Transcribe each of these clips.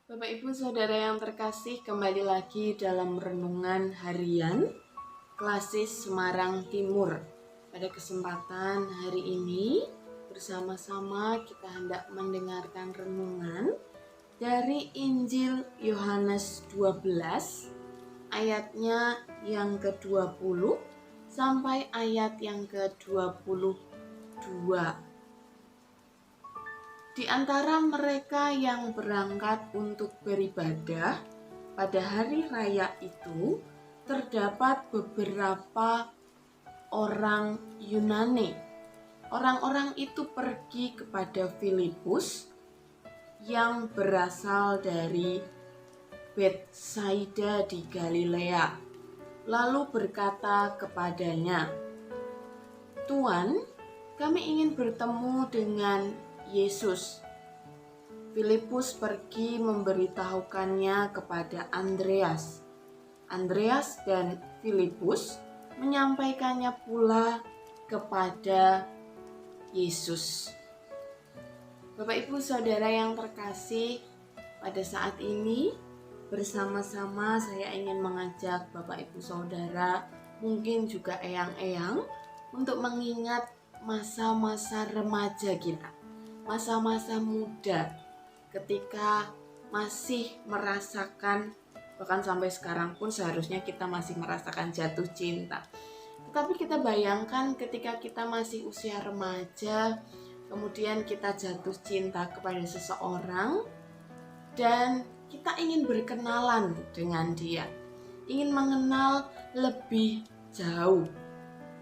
Bapak Ibu Saudara yang terkasih, kembali lagi dalam renungan harian Klasis Semarang Timur. Pada kesempatan hari ini bersama-sama kita hendak mendengarkan renungan dari Injil Yohanes 12 ayatnya yang ke-20 sampai ayat yang ke-22. Di antara mereka yang berangkat untuk beribadah pada hari raya itu, terdapat beberapa orang Yunani. Orang-orang itu pergi kepada Filipus yang berasal dari Betsaida di Galilea, lalu berkata kepadanya, "Tuan, kami ingin bertemu dengan Yesus." Filipus pergi memberitahukannya kepada Andreas. Andreas dan Filipus menyampaikannya pula kepada Yesus. Bapak Ibu Saudara yang terkasih, pada saat ini bersama-sama saya ingin mengajak Bapak Ibu Saudara, mungkin juga eyang-eyang, untuk mengingat masa-masa remaja kita, masa-masa muda, ketika masih merasakan, bahkan sampai sekarang pun seharusnya kita masih merasakan jatuh cinta. Tetapi kita bayangkan ketika kita masih usia remaja, kemudian kita jatuh cinta kepada seseorang dan kita ingin berkenalan dengan dia, ingin mengenal lebih jauh.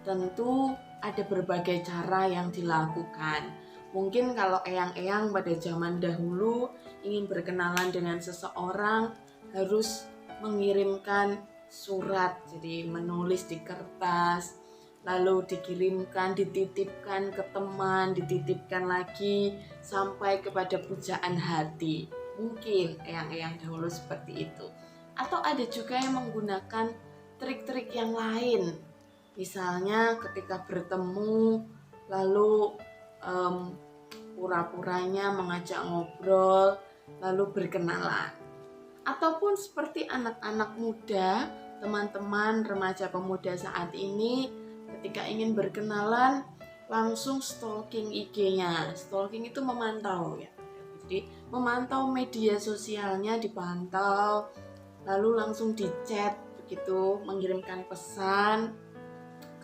Tentu ada berbagai cara yang dilakukan. Mungkin kalau eyang-eyang pada zaman dahulu ingin berkenalan dengan seseorang harus mengirimkan surat, jadi menulis di kertas, lalu dikirimkan, dititipkan ke teman, dititipkan lagi sampai kepada pujaan hati. Mungkin eyang-eyang dahulu seperti itu. Atau ada juga yang menggunakan trik-trik yang lain. Misalnya ketika bertemu lalu pura-puranya mengajak ngobrol lalu berkenalan. Ataupun seperti anak-anak muda, teman-teman remaja pemuda saat ini, ketika ingin berkenalan langsung stalking IG-nya. Stalking itu memantau ya. Jadi memantau media sosialnya, dipantau, lalu langsung di-chat begitu, mengirimkan pesan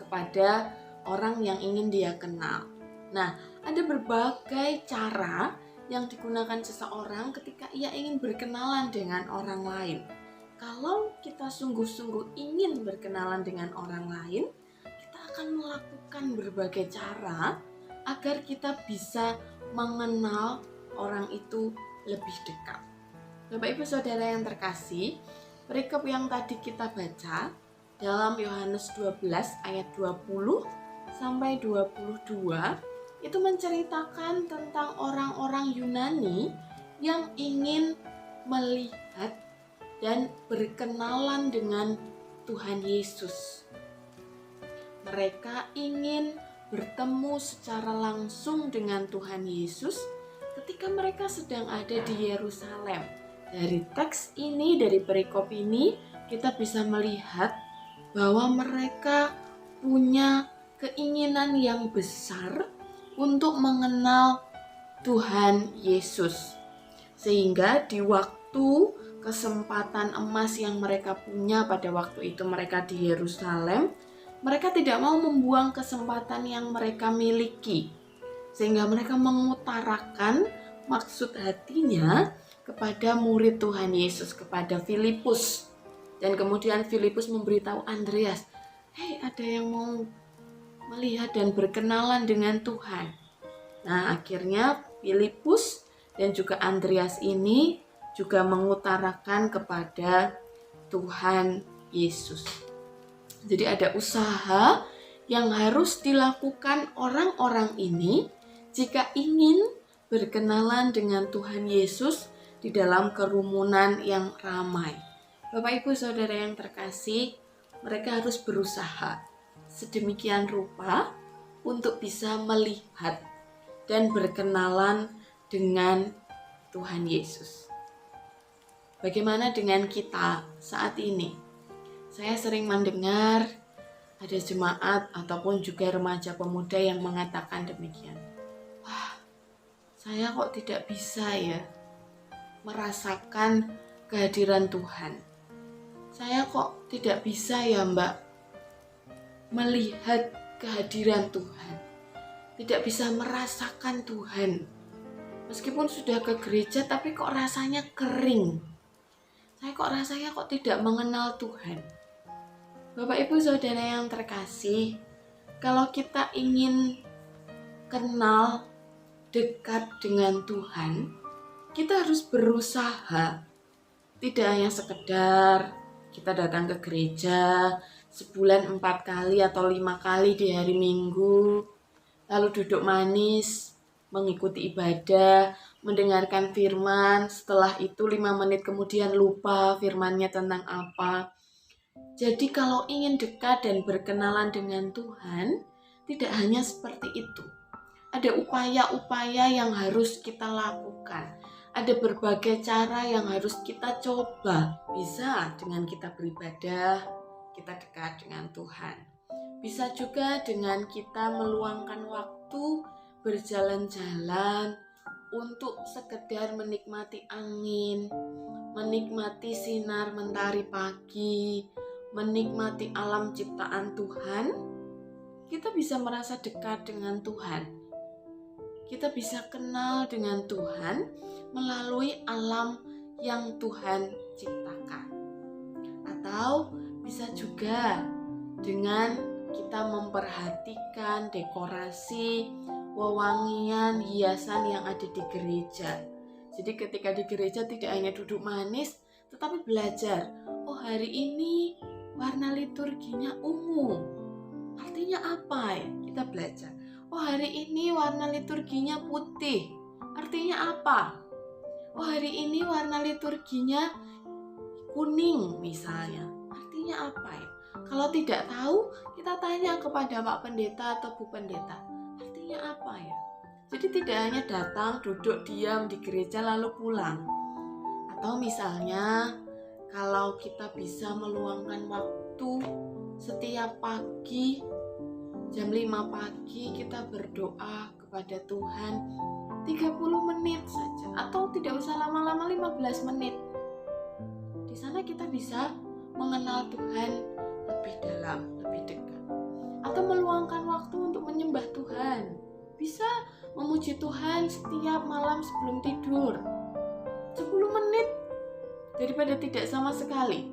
kepada orang yang ingin dia kenal. Nah, ada berbagai cara yang digunakan seseorang ketika ia ingin berkenalan dengan orang lain. Kalau kita sungguh-sungguh ingin berkenalan dengan orang lain, kita akan melakukan berbagai cara agar kita bisa mengenal orang itu lebih dekat. Bapak Ibu Saudara yang terkasih, perikop yang tadi kita baca dalam Yohanes 12 ayat 20 sampai 22 itu menceritakan tentang orang-orang Yunani yang ingin melihat dan berkenalan dengan Tuhan Yesus. Mereka ingin bertemu secara langsung dengan Tuhan Yesus ketika mereka sedang ada di Yerusalem. Dari teks ini, dari perikop ini, kita bisa melihat bahwa mereka punya keinginan yang besar untuk mengenal Tuhan Yesus. Sehingga di waktu kesempatan emas yang mereka punya pada waktu itu mereka di Yerusalem, mereka tidak mau membuang kesempatan yang mereka miliki. Sehingga mereka mengutarakan maksud hatinya kepada murid Tuhan Yesus, kepada Filipus. Dan kemudian Filipus memberitahu Andreas, "Hei, ada yang mau melihat dan berkenalan dengan Tuhan." Nah, akhirnya Filipus dan juga Andreas ini juga mengutarakan kepada Tuhan Yesus. Jadi ada usaha yang harus dilakukan orang-orang ini jika ingin berkenalan dengan Tuhan Yesus di dalam kerumunan yang ramai. Bapak Ibu Saudara yang terkasih, mereka harus berusaha sedemikian rupa untuk bisa melihat dan berkenalan dengan Tuhan Yesus. Bagaimana dengan kita saat ini? Saya sering mendengar ada jemaat ataupun juga remaja pemuda yang mengatakan demikian. Wah, saya kok tidak bisa ya merasakan kehadiran Tuhan. Saya kok tidak bisa ya Mbak melihat kehadiran Tuhan. Tidak bisa merasakan Tuhan. Meskipun sudah ke gereja tapi kok rasanya kering. Saya kok rasanya kok tidak mengenal Tuhan. Bapak Ibu Saudara yang terkasih, kalau kita ingin kenal dekat dengan Tuhan, kita harus berusaha. Tidak hanya sekedar kita datang ke gereja sebulan 4 kali atau 5 kali di hari Minggu, lalu duduk manis, mengikuti ibadah, mendengarkan firman, setelah itu 5 menit kemudian lupa firmannya tentang apa. Jadi kalau ingin dekat dan berkenalan dengan Tuhan, tidak hanya seperti itu. Ada upaya-upaya yang harus kita lakukan. Ada berbagai cara yang harus kita coba. Bisa dengan kita beribadah, kita dekat dengan Tuhan. Bisa juga dengan kita meluangkan waktu berjalan-jalan untuk sekedar menikmati angin, menikmati sinar mentari pagi, menikmati alam ciptaan Tuhan. Kita bisa merasa dekat dengan Tuhan. Kita bisa kenal dengan Tuhan melalui alam yang Tuhan ciptakan. Atau bisa juga dengan kita memperhatikan dekorasi, wewangian, hiasan yang ada di gereja. Jadi ketika di gereja tidak hanya duduk manis, tetapi belajar. Oh, hari ini warna liturginya ungu. Artinya apa ya? Kita belajar. Oh, hari ini warna liturginya putih. Artinya apa? Oh, hari ini warna liturginya kuning misalnya. Artinya apa ya? Kalau tidak tahu, kita tanya kepada Pak Pendeta atau Bu Pendeta. Artinya apa ya? Jadi tidak hanya datang, duduk, diam di gereja lalu pulang. Atau misalnya kalau kita bisa meluangkan waktu setiap pagi jam 5 pagi kita berdoa kepada Tuhan 30 menit saja atau tidak usah lama-lama 15 menit. Di sana kita bisa mengenal Tuhan lebih dalam, lebih dekat. Atau meluangkan waktu untuk menyembah Tuhan. Bisa memuji Tuhan setiap malam sebelum tidur. 10 menit daripada tidak sama sekali.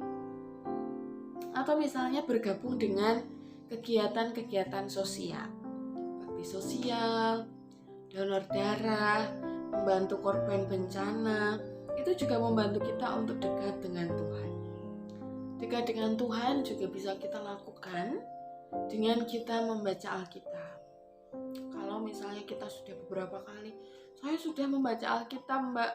Atau misalnya bergabung dengan kegiatan-kegiatan sosial. Bakti sosial, donor darah, membantu korban bencana, itu juga membantu kita untuk dekat dengan Tuhan. Dekat dengan Tuhan juga bisa kita lakukan dengan kita membaca Alkitab. Kalau misalnya kita sudah beberapa kali, saya sudah membaca Alkitab Mbak,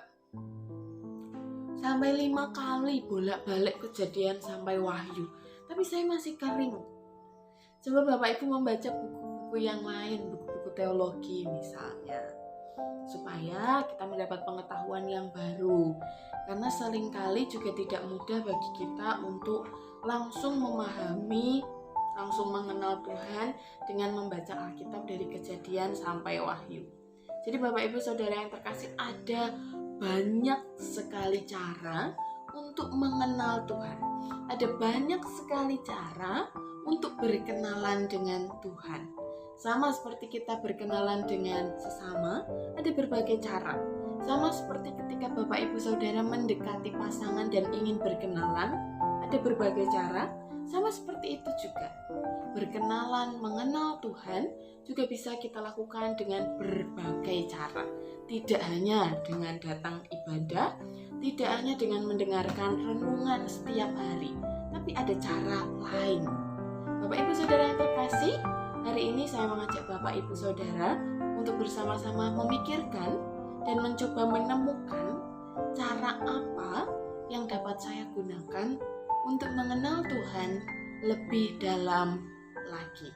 sampai 5 kali bolak-balik Kejadian sampai Wahyu, tapi saya masih kering. Coba Bapak Ibu membaca buku-buku yang lain, buku-buku teologi misalnya, supaya kita mendapat pengetahuan yang baru. Karena seringkali juga tidak mudah bagi kita untuk langsung memahami, langsung mengenal Tuhan dengan membaca Alkitab dari Kejadian sampai Wahyu. Jadi Bapak Ibu Saudara yang terkasih, ada banyak sekali cara untuk mengenal Tuhan. Ada banyak sekali cara untuk berkenalan dengan Tuhan. Sama seperti kita berkenalan dengan sesama, ada berbagai cara. Sama seperti ketika Bapak Ibu Saudara mendekati pasangan dan ingin berkenalan, ada berbagai cara. Sama seperti itu juga. Berkenalan, mengenal Tuhan juga bisa kita lakukan dengan berbagai cara. Tidak hanya dengan datang ibadah, tidak hanya dengan mendengarkan renungan setiap hari, tapi ada cara lain. Bapak Ibu Saudara yang terkasih, hari ini saya mengajak Bapak Ibu Saudara untuk bersama-sama memikirkan dan mencoba menemukan cara apa yang dapat saya gunakan untuk mengenal Tuhan lebih dalam lagi.